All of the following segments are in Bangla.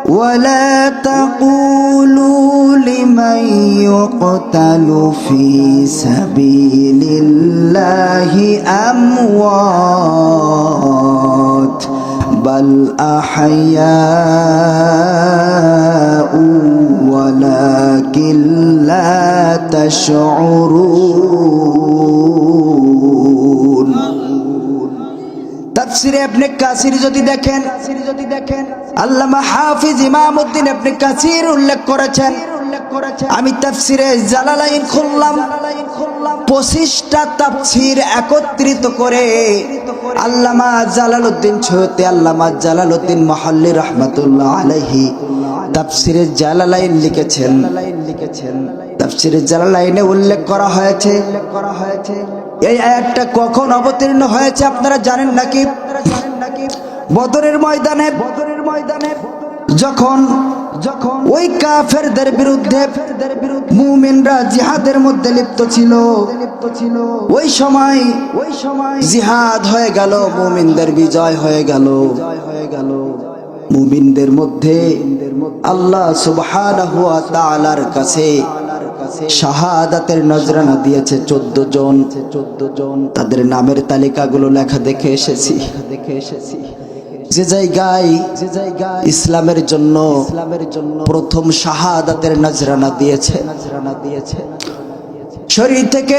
ولا تقولوا لمن يقتل في سبيل الله أموات بل أحياء ولكن لا تشعرون তাফসীরে ইবনে কাসির যদি দেখেন আল্লামা হাফিজ ইমামউদ্দিন ইবনে কাসির উল্লেখ করেছেন। আমি তাফসীরে জালালাইন খুললাম, 25টা তাফসীর একত্রিত করে আল্লামা জালালউদ্দিন সৈয়দ আল্লামা জালালউদ্দিন মুহাল্লি রাহমাতুল্লাহ আলাইহি তাফসীরে জালালাইন লিখেছেন। তাফসীরে জালালাইনে উল্লেখ করা হয়েছে এই আয়াতটা কখন অবতীর্ণ হয়েছে আপনারা জানেন নাকি? বদরের ময়দানে যখন ওই কাফেরদের বিরুদ্ধে মুমিনরা জিহাদের মধ্যে লিপ্ত ছিল, ওই সময় জিহাদ হয়ে গেল, মুমিনদের বিজয় হয়ে গেল। মুমিনদের মধ্যে আল্লাহ সুবহানাহু ওয়া তাআলার কাছে শাহাদাতের নজরানা দিয়েছে 14 জন। তাদের নামের তালিকাগুলো লেখা দেখে এসেছি। যে জায়গায় ইসলামের জন্য প্রথম শাহাদাতের নজরানা দিয়েছে, শরীর থেকে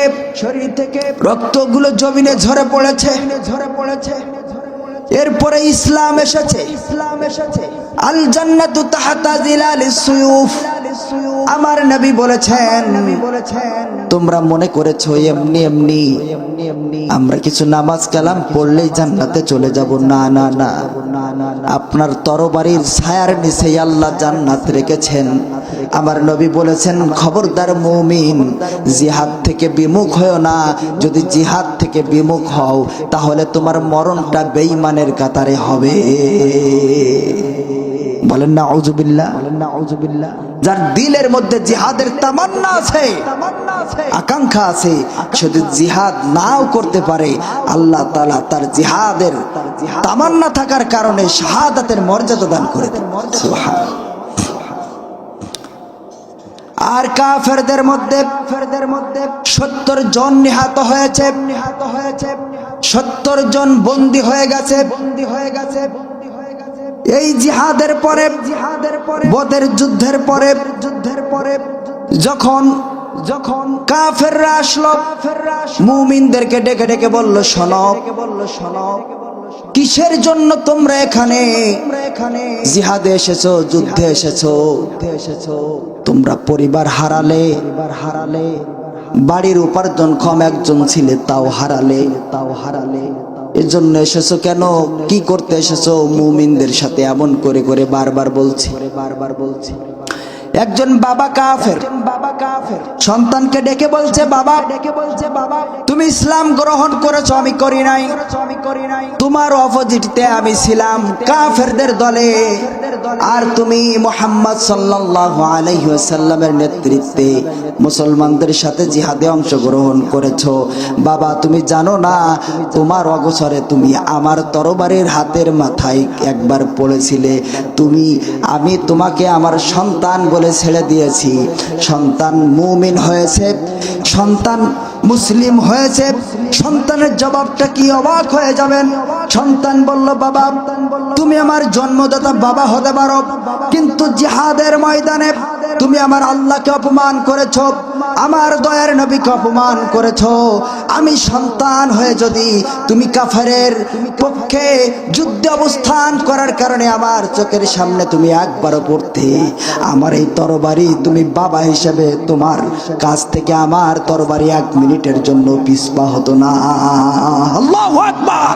রক্তগুলো জমিনে ঝরে পড়েছে। এরপরে ইসলাম এসেছে। আল জান্নাতু তাহতা জিলালিস সুয়ুফ। আমার নবী বলেছেন, তোমরা মনে করেছো এমনি এমনি আমরা কিছু নামাজ কালাম পড়লেই জান্নাতে চলে যাব। না না না, আপনার তরবারির ছায়ার নিচে আল্লাহ জান্নাত রেখেছেন। আমার নবী বলেছেন, খবরদার মুমিন, জিহাদ থেকে বিমুখ হও না। যদি জিহাদ থেকে বিমুখ হও তাহলে তোমার মরণটা বেঈমানের কাতারে হবে। বলেন না আউযুবিল্লাহ। যার দিলের মধ্যে জিহাদের তামান্না আছে, আকাঙ্ক্ষা আছে, শুধু জিহাদ নাও করতে পারে, আল্লাহ তাআলা তার জিহাদের তামান্না থাকার কারণে শাহাদাতের মর্যাদা দান করে দেন। সুবহানাল্লাহ। আর কাফেরদের মধ্যে 70 জন নিহত হয়েছে, 70 জন বন্দী হয়ে গেছে। এই জিহাদের পরে, বদর যুদ্ধের পরে যখন কাফেররা আসলো, মুমিনদেরকে ডেকে ডেকে বলল, শোনো, কিসের জন্য তোমরা এখানে জিহাদে এসেছো, যুদ্ধে এসেছো? তোমরা পরিবার হারালে, বাড়ির উপার্জন কম একজন ছিলে তাও হারালে। এজন্য এসেছো কেন? কি করতে এসেছো? মুমিনদের সাথে এমন করে করে বারবার বলছি। একজন বাবা কাফের, সন্তানকে ডেকে বলছে, বাবা তুমি ইসলাম গ্রহণ করেছো, আমি করি নাই। তোমার অপোজিটে আমি ছিলাম কাফেরদের দলে, আর তুমি মুহাম্মদ সাল্লাল্লাহু আলাইহি ওয়াসাল্লামের নেতৃত্বে মুসলমানদের সাথে জিহাদে অংশগ্রহণ করেছো। বাবা তুমি জানো না, তোমার অগোচরে তুমি আমার তরবারির হাতের মাথায় একবার পড়েছিলে। আমি তোমাকে আমার সন্তান বলে ছেড়ে দিয়েছি। সন্তান মুমিন হয়েছে, সন্তান মুসলিম হয়েছে। সন্তানের জবাবটা কি অবাক হয়ে যাবেন। সন্তান বলল, বাবা তুমি আমার জন্মদাতা বাবা হতে পারো, কিন্তু জিহাদের ময়দানে তুমি আমার আল্লাহকে অপমান করেছো, আমার দয়ার নবীকে অপমান করেছো। আমি সন্তান হয়ে যদি তুমি কাফেরের পক্ষে যুদ্ধে অবস্থান করার কারণে আমার চোখের সামনে তুমি একবারও পড়তে, আমার এই তরবারি তুমি বাবা হিসেবে তোমার কাছ থেকে আমার তরবারি 1 মিনিটের জন্য পিছপা হতো না। আল্লাহু আকবার।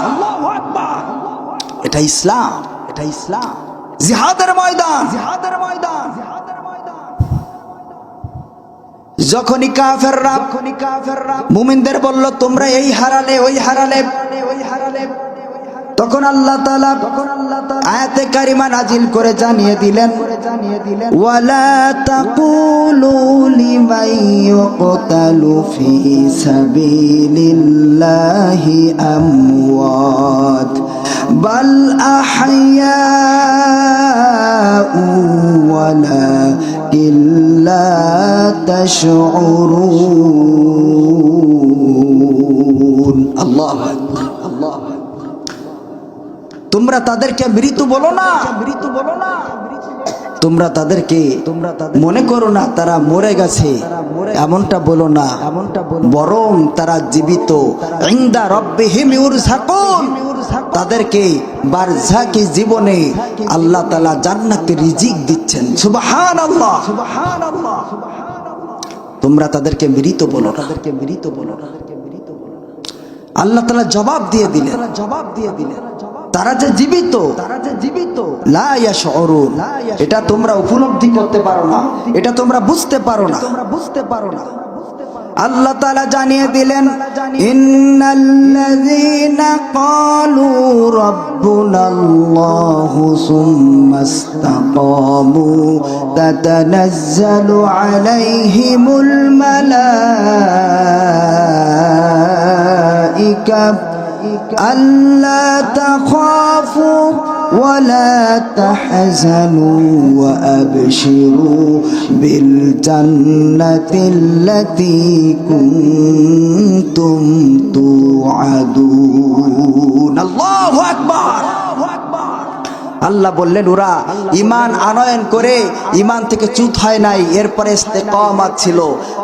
এটা ইসলাম, জিহাদের ময়দান। যখনই কাফেররা মুমিনদের বলল তোমরা এই হারালে ওই হারালে, তখন আল্লাহ তাআলা আয়াতে কারিমা নাজিল করে জানিয়ে দিলেন, ওয়ালা তাকুলু লিমান ইউকতালু ফি সাবিলিল্লাহি আমওয়াত বাল আহইয়াউ ওয়ালাকিন লা তাশউরুন। আল্লাহু আকবার, আল্লাহু আকবার। তোমরা তাদেরকে মৃত্যু বলো না, মৃত্যু বলো না। তোমরা তাদেরকে মনে করো না তারা মরে গেছে, এমনটা বলো না, বরং তারা জীবিত। ইনদা রাব্বিহিম ইউরযাকুন। তাদেরকে বারযাকি জীবনে আল্লাহ তাআলা জান্নাতে রিজিক দিচ্ছেন। সুবহানাল্লাহ, সুবহানাল্লাহ। তোমরা তাদেরকে মৃত বলো, তাদেরকে মৃত বলো না। আল্লাহ তাআলা জবাব দিয়ে দিলেন, জবাব দিয়ে দিলেন তারা যে জীবিত, তারা যে জীবিত লা ইয়াশউরুন। এটা তোমরা উপলব্ধি করতে পারো না, এটা তোমরা বুঝতে পারো না, তোমরা বুঝতে পারো না। আল্লাহ তাআলা জানিয়ে দিলেন ইন্নাল্লাযীনা ক্বালু রাব্বুনাল্লাহু সুম্মা ইসতাকামু তাতানাজ্জালু আলাইহিমুল মালাইকা আল্লা তাখাফু ওয়ালা তাহজানু ওয়া আবশিরু বিল জান্নাতিল্লাতী কুনতুম তুআদুন। আল্লাহু আকবার। আল্লাহ বললেন ওরা ঈমান আনয়ন করে ঈমান থেকে চ্যুত হয় নাই, এরপরে ইস্তেকামাত ছিল।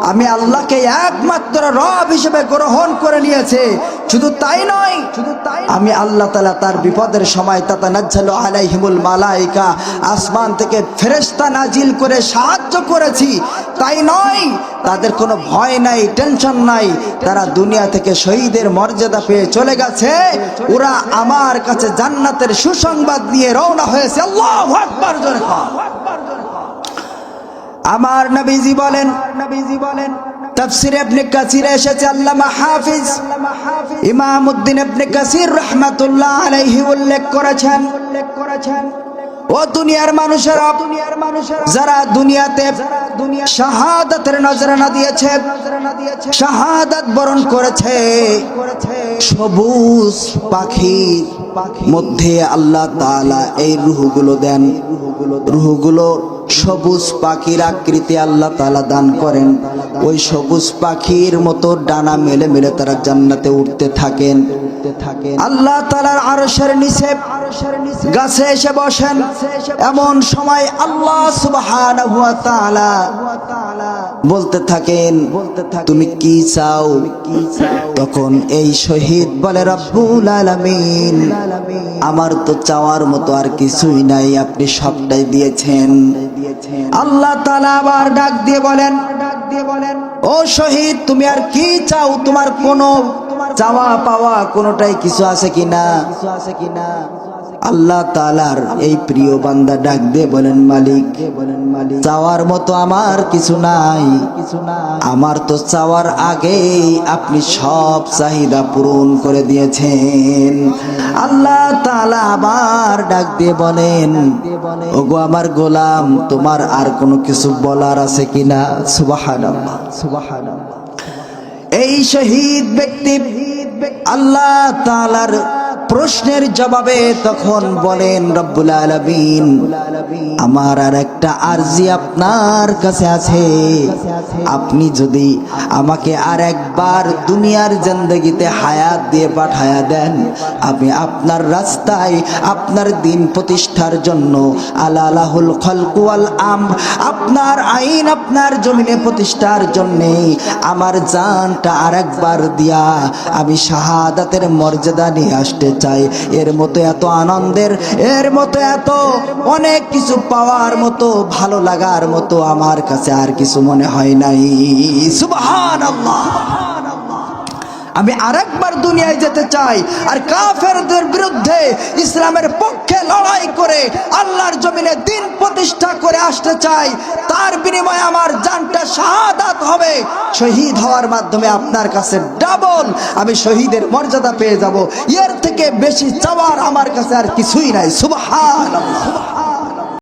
আমি আল্লাহকে একমাত্র রব হিসেবে গ্রহণ করে নিয়েছে। শুধু তাই নয়, শুধু তাই আমি আল্লাহ তাআলা তার বিপদের সময় তাতানাজ্জালু আলাইহিমুল মালাইকা, আসমান থেকে ফেরেশতা নাজিল করে সাহায্য করেছি। তাই নয়, তাদের কোনো ভয় নাই, টেনশন নাই। তারা দুনিয়া থেকে শহীদের মর্যাদা পেয়ে চলে গেছে। ওরা আমার কাছে জান্নাতের সুসংবাদ নিয়ে রওনা হয়েছে। আল্লাহু আকবার জোরে কর। আমার নবীজি বলেন, নবীজি বলেন তাফসীরে ইবনে কাসিরে এসেছে, আল্লামা হাফিজ ইমামউদ্দিন ইবনে কাসির রাহমাতুল্লাহ আলাইহি উল্লেখ করেছেন, ও দুনিয়ার মানুষেরা, যারা দুনিয়াতে শাহাদাতের নজরানা দিয়েছে, শাহাদাত বরণ করেছে, সবুজ পাখির মধ্যে আল্লাহ তাআলা এই রূহগুলো দেন। রূহগুলো সবুজ পাখির আকৃতি আল্লাহ তাআলা দান করেন। ওই সবুজ পাখির মতো ডানা মেলে মেলে তারা জান্নাতে উঠতে থাকেন। আল্লাহ তাআলার আরশের নিচে গাছে এসে বসেন। এমন সময় আল্লাহ সুবহানাহু ওয়া তাআলা বলতে থাকেন, তুমি কি চাও? তখন এই শহীদ বলে, রব্বুল আলামিন, আমার তো চাওয়ার মতো আর কিছুই নাই, আপনি সবটাই দিয়েছেন। আল্লাহ তাআলা আবার ডাক দিয়ে বলেন, ও শহীদ, তুমি আর কি চাও? তোমার কোনো চাওয়া পাওয়া কোনোটাই কিছু আছে কিনা? আল্লাহ তাআলার এই প্রিয় বান্দা ডাক দিয়ে বলেন, মালিক, চাওয়ার মতো আমার কিছু নাই, আমার তো চাওয়ার আগেই আপনি সব চাহিদা পূরণ করে দিয়েছেন। আল্লাহ তাআলা আবার ডাক দিয়ে বলেন, ওগো আমার গোলাম, তোমার আর কোনো কিছু বলার আছে কিনা? সুবহানাল্লাহ, সুবহানাল্লাহ। এই শহীদ ব্যক্তি আল্লাহ তাআলার প্রশ্নের জবাবে তখন বলেন, রব্বুল আলামিন, আমার আর একটা আরজি আপনার কাছে আছে। আপনি যদি আমাকে আর একবার দুনিয়ার জিন্দেগিতে হায়াত দিয়ে পাঠায়া দেন, আমি আপনার রাস্তায় আপনার দিন প্রতিষ্ঠার জন্য, আলালাহুল খালকু ওয়াল আমর, আপনার আইন আপনার জমিনে প্রতিষ্ঠার জন্য আমার জানটা আর একবার দিয়া আমি শাহাদাতের মর্যাদা নিয়ে আসতে চাই। এর মতো এত আনন্দের, এর মতো এত অনেক কিছু পাওয়ার মতো, ভালো লাগার মতো আমার কাছে আর কিছু মনে হয় নাই। সুবহানাল্লাহ। আমি আরেকবার দুনিয়ায় যেতে চাই আর কাফেরদের বিরুদ্ধে ইসলামের পক্ষে লড়াই করে আল্লাহর জমিনে দিন প্রতিষ্ঠা করে আসতে চাই। তার বিনিময়ে আমার জানটা শাহাদাত হবে। শহীদ হওয়ার মাধ্যমে আপনার কাছে ডাবল আমি শহীদের মর্যাদা পেয়ে যাব। এর থেকে বেশি চাওয়ার আমার কাছে আর কিছুই নাই। সুবহানাল্লাহ।